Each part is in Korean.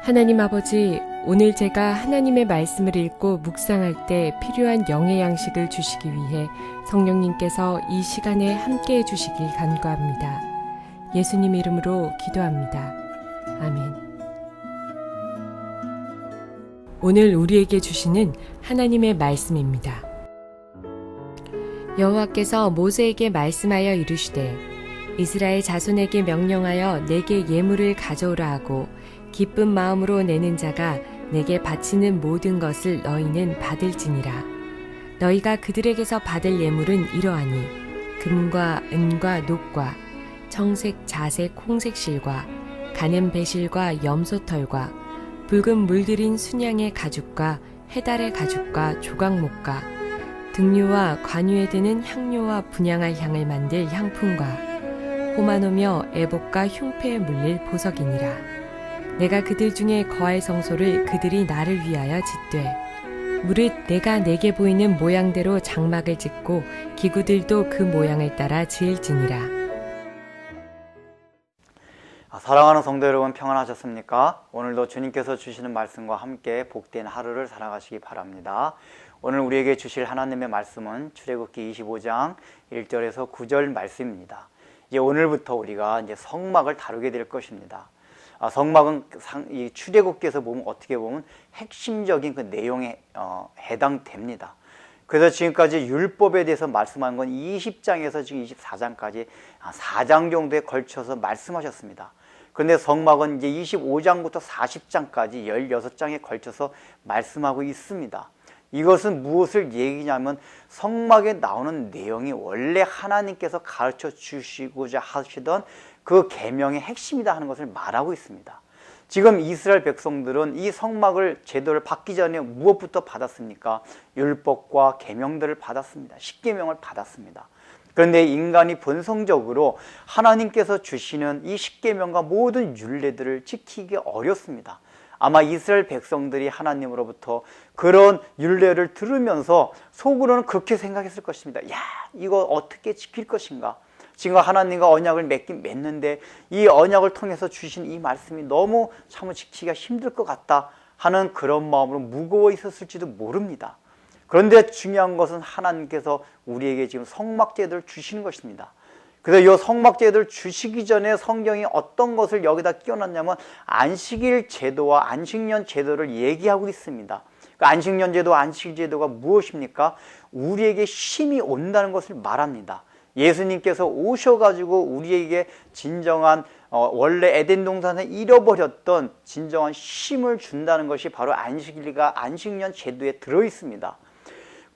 하나님 아버지, 오늘 제가 하나님의 말씀을 읽고 묵상할 때 필요한 영의 양식을 주시기 위해 성령님께서 이 시간에 함께해 주시길 간구합니다. 예수님 이름으로 기도합니다. 아멘. 오늘 우리에게 주시는 하나님의 말씀입니다. 여호와께서 모세에게 말씀하여 이르시되 이스라엘 자손에게 명령하여 내게 예물을 가져오라 하고 기쁜 마음으로 내는 자가 내게 바치는 모든 것을 너희는 받을지니라. 너희가 그들에게서 받을 예물은 이러하니 금과 은과 녹과 청색, 자색, 홍색 실과 가는 배실과 염소털과 붉은 물들인 순양의 가죽과 해달의 가죽과 조각목과 등류와 관유에 드는 향료와 분향할 향을 만들 향품과 호마노며 애복과 흉패에 물릴 보석이니라. 내가 그들 중에 거할 성소를 그들이 나를 위하여 짓되 무릇 내가 내게 보이는 모양대로 장막을 짓고 기구들도 그 모양을 따라 지을지니라. 사랑하는 성도 여러분, 평안하셨습니까? 오늘도 주님께서 주시는 말씀과 함께 복된 하루를 살아가시기 바랍니다. 오늘 우리에게 주실 하나님의 말씀은 출애굽기 25장 1절에서 9절 말씀입니다. 이제 오늘부터 우리가 이제 성막을 다루게 될 것입니다. 성막은 이 출애굽기에서 보면 어떻게 보면 핵심적인 그 내용에 해당됩니다. 그래서 지금까지 율법에 대해서 말씀한 건 20장에서 지금 24장까지 4장 정도에 걸쳐서 말씀하셨습니다. 그런데 성막은 이제 25장부터 40장까지 16장에 걸쳐서 말씀하고 있습니다. 이것은 무엇을 얘기냐면 성막에 나오는 내용이 원래 하나님께서 가르쳐 주시고자 하시던 그 계명의 핵심이다 하는 것을 말하고 있습니다. 지금 이스라엘 백성들은 이 성막을 제도를 받기 전에 무엇부터 받았습니까? 율법과 계명들을 받았습니다. 십계명을 받았습니다. 그런데 인간이 본성적으로 하나님께서 주시는 이 십계명과 모든 율례들을 지키기 어렵습니다. 아마 이스라엘 백성들이 하나님으로부터 그런 율례를 들으면서 속으로는 그렇게 생각했을 것입니다. 야, 이거 어떻게 지킬 것인가? 지금 하나님과 언약을 맺긴 맺는데 이 언약을 통해서 주신 이 말씀이 너무 참 지키기가 힘들 것 같다 하는 그런 마음으로 무거워 있었을지도 모릅니다. 그런데 중요한 것은 하나님께서 우리에게 지금 성막제도를 주시는 것입니다. 그래서 이 성막제도를 주시기 전에 성경이 어떤 것을 여기다 끼워놨냐면 안식일 제도와 안식년 제도를 얘기하고 있습니다. 그 안식년 제도, 안식일 제도가 무엇입니까? 우리에게 쉼이 온다는 것을 말합니다. 예수님께서 오셔가지고 우리에게 진정한 원래 에덴 동산에 잃어버렸던 진정한 쉼을 준다는 것이 바로 안식일과 안식년 제도에 들어있습니다.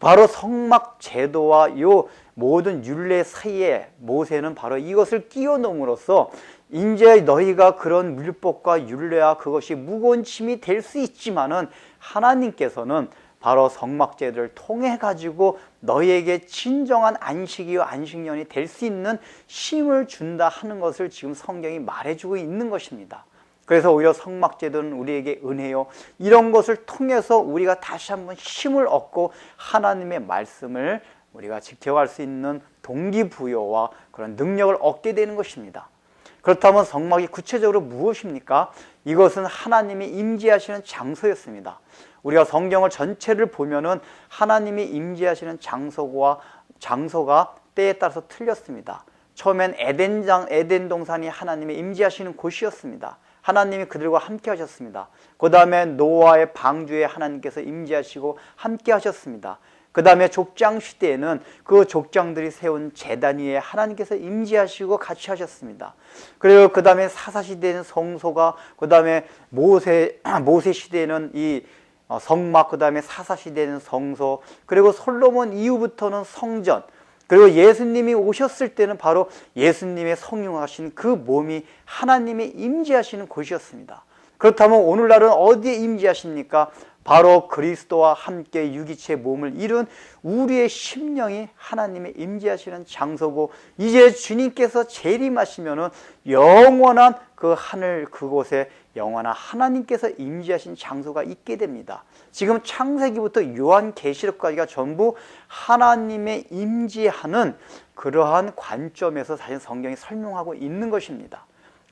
바로 성막 제도와 요 모든 율례 사이에 모세는 바로 이것을 끼워 넣음으로써 이제 너희가 그런 율법과 율례와 그것이 무거운 짐이 될 수 있지만은 하나님께서는 바로 성막 제도를 통해 가지고 너희에게 진정한 안식이와 안식년이 될 수 있는 쉼을 준다 하는 것을 지금 성경이 말해주고 있는 것입니다. 그래서 오히려 성막 제도는 우리에게 은혜요, 이런 것을 통해서 우리가 다시 한번 힘을 얻고 하나님의 말씀을 우리가 지켜갈 수 있는 동기부여와 그런 능력을 얻게 되는 것입니다. 그렇다면 성막이 구체적으로 무엇입니까? 이것은 하나님이 임재하시는 장소였습니다. 우리가 성경을 전체를 보면은 하나님이 임재하시는 장소가 때에 따라서 틀렸습니다. 처음엔 에덴 동산이 하나님이 임재하시는 곳이었습니다. 하나님이 그들과 함께 하셨습니다. 그 다음에 노아의 방주에 하나님께서 임재하시고 함께 하셨습니다. 그 다음에 족장 시대에는 그 족장들이 세운 제단 위에 하나님께서 임재하시고 같이 하셨습니다. 그리고 그 다음에 사사 시대에는 성소가, 그 다음에 모세 시대에는 이 성막, 그 다음에 사사 시대에는 성소, 그리고 솔로몬 이후부터는 성전, 그리고 예수님이 오셨을 때는 바로 예수님의 성육하신 그 몸이 하나님이 임재하시는 곳이었습니다. 그렇다면 오늘날은 어디에 임재하십니까? 바로 그리스도와 함께 유기체 몸을 이룬 우리의 심령이 하나님의 임재하시는 장소고, 이제 주님께서 재림하시면은 영원한 그 하늘 그곳에 영원한 하나님께서 임재하신 장소가 있게 됩니다. 지금 창세기부터 요한계시록까지가 전부 하나님의 임재하는 그러한 관점에서 사실 성경이 설명하고 있는 것입니다.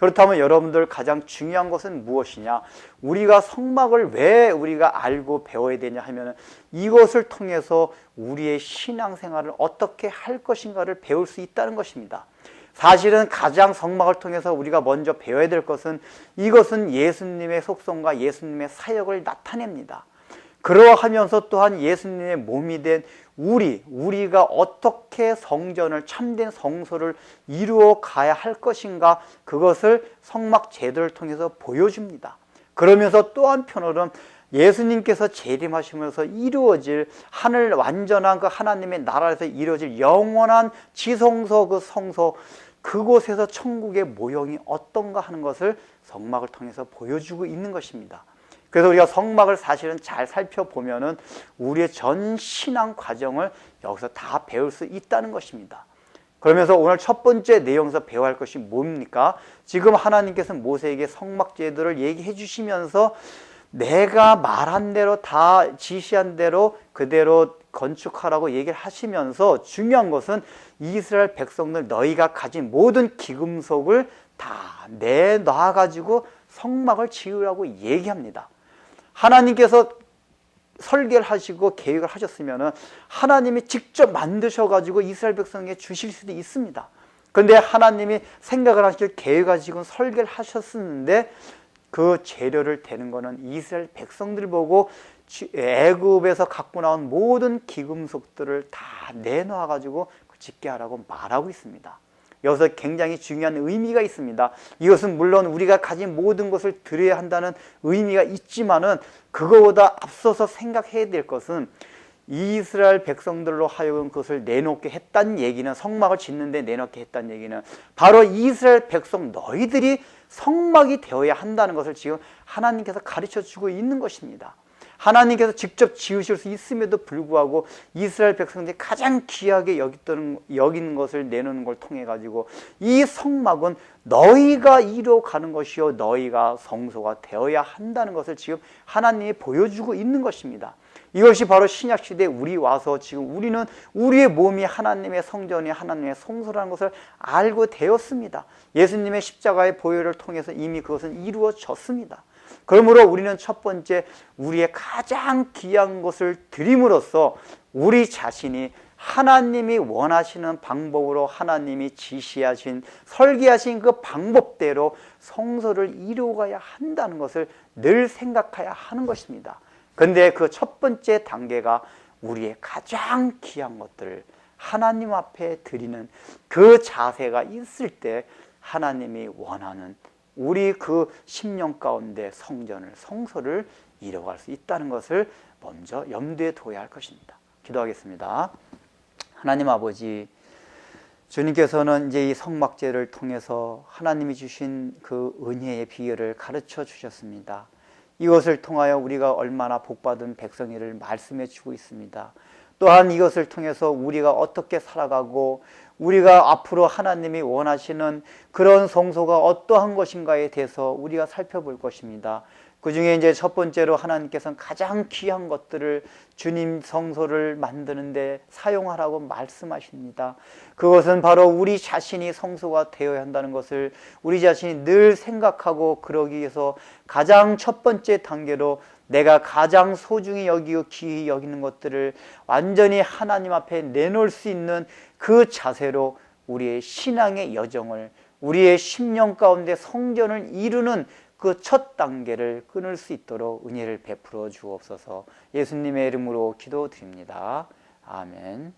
그렇다면 여러분들 가장 중요한 것은 무엇이냐? 우리가 성막을 왜 우리가 알고 배워야 되냐 하면 이것을 통해서 우리의 신앙생활을 어떻게 할 것인가를 배울 수 있다는 것입니다. 사실은 가장 성막을 통해서 우리가 먼저 배워야 될 것은 이것은 예수님의 속성과 예수님의 사역을 나타냅니다. 그러하면서 또한 예수님의 몸이 된 우리가 어떻게 성전을 참된 성소를 이루어 가야 할 것인가, 그것을 성막 제도를 통해서 보여줍니다. 그러면서 또 한편으로는 예수님께서 재림하시면서 이루어질 하늘 완전한 그 하나님의 나라에서 이루어질 영원한 지성소, 그 성소, 그곳에서 천국의 모형이 어떤가 하는 것을 성막을 통해서 보여주고 있는 것입니다. 그래서 우리가 성막을 사실은 잘 살펴보면은 우리의 전 신앙 과정을 여기서 다 배울 수 있다는 것입니다. 그러면서 오늘 첫 번째 내용에서 배워야 할 것이 뭡니까? 지금 하나님께서 모세에게 성막 제도를 얘기해 주시면서 내가 말한 대로, 다 지시한 대로 그대로 건축하라고 얘기를 하시면서 중요한 것은 이스라엘 백성들, 너희가 가진 모든 기금속을 다 내놔가지고 성막을 지으라고 얘기합니다. 하나님께서 설계를 하시고 계획을 하셨으면 하나님이 직접 만드셔가지고 이스라엘 백성에게 주실 수도 있습니다. 그런데 하나님이 생각을 하시고 계획하시고 설계를 하셨었는데 그 재료를 대는 거는 이스라엘 백성들 보고 애굽에서 갖고 나온 모든 기금속들을 다 내놔가지고 짓게 하라고 말하고 있습니다. 여기서 굉장히 중요한 의미가 있습니다. 이것은 물론 우리가 가진 모든 것을 드려야 한다는 의미가 있지만은 그거보다 앞서서 생각해야 될 것은 이스라엘 백성들로 하여금 그것을 내놓게 했다는 얘기는, 성막을 짓는데 내놓게 했다는 얘기는 바로 이스라엘 백성 너희들이 성막이 되어야 한다는 것을 지금 하나님께서 가르쳐주고 있는 것입니다. 하나님께서 직접 지으실 수 있음에도 불구하고 이스라엘 백성들이 가장 귀하게 여기는 것을 내놓는 걸 통해 가지고 이 성막은 너희가 이루어가는 것이요 너희가 성소가 되어야 한다는 것을 지금 하나님이 보여주고 있는 것입니다. 이것이 바로 신약시대에 우리 와서 지금 우리는 우리의 몸이 하나님의 성전이 하나님의 성소라는 것을 알고 되었습니다. 예수님의 십자가의 보혈을 통해서 이미 그것은 이루어졌습니다. 그러므로 우리는 첫 번째 우리의 가장 귀한 것을 드림으로써 우리 자신이 하나님이 원하시는 방법으로 하나님이 지시하신, 설계하신 그 방법대로 성소를 이루어가야 한다는 것을 늘 생각해야 하는 것입니다. 그런데 그 첫 번째 단계가 우리의 가장 귀한 것들을 하나님 앞에 드리는 그 자세가 있을 때 하나님이 원하는 우리 그 심령 가운데 성전을, 성소를 이뤄갈 수 있다는 것을 먼저 염두에 둬야 할 것입니다. 기도하겠습니다. 하나님 아버지, 주님께서는 이제 이 성막제를 통해서 하나님이 주신 그 은혜의 비결을 가르쳐 주셨습니다. 이것을 통하여 우리가 얼마나 복받은 백성이를 말씀해 주고 있습니다. 또한 이것을 통해서 우리가 어떻게 살아가고 우리가 앞으로 하나님이 원하시는 그런 성소가 어떠한 것인가에 대해서 우리가 살펴볼 것입니다. 그 중에 이제 첫 번째로 하나님께서는 가장 귀한 것들을 주님 성소를 만드는데 사용하라고 말씀하십니다. 그것은 바로 우리 자신이 성소가 되어야 한다는 것을 우리 자신이 늘 생각하고 그러기 위해서 가장 첫 번째 단계로 내가 가장 소중히 여기고 귀히 여기는 것들을 완전히 하나님 앞에 내놓을 수 있는 그 자세로 우리의 신앙의 여정을, 우리의 심령 가운데 성전을 이루는 그 첫 단계를 끊을 수 있도록 은혜를 베풀어 주옵소서. 예수님의 이름으로 기도드립니다. 아멘.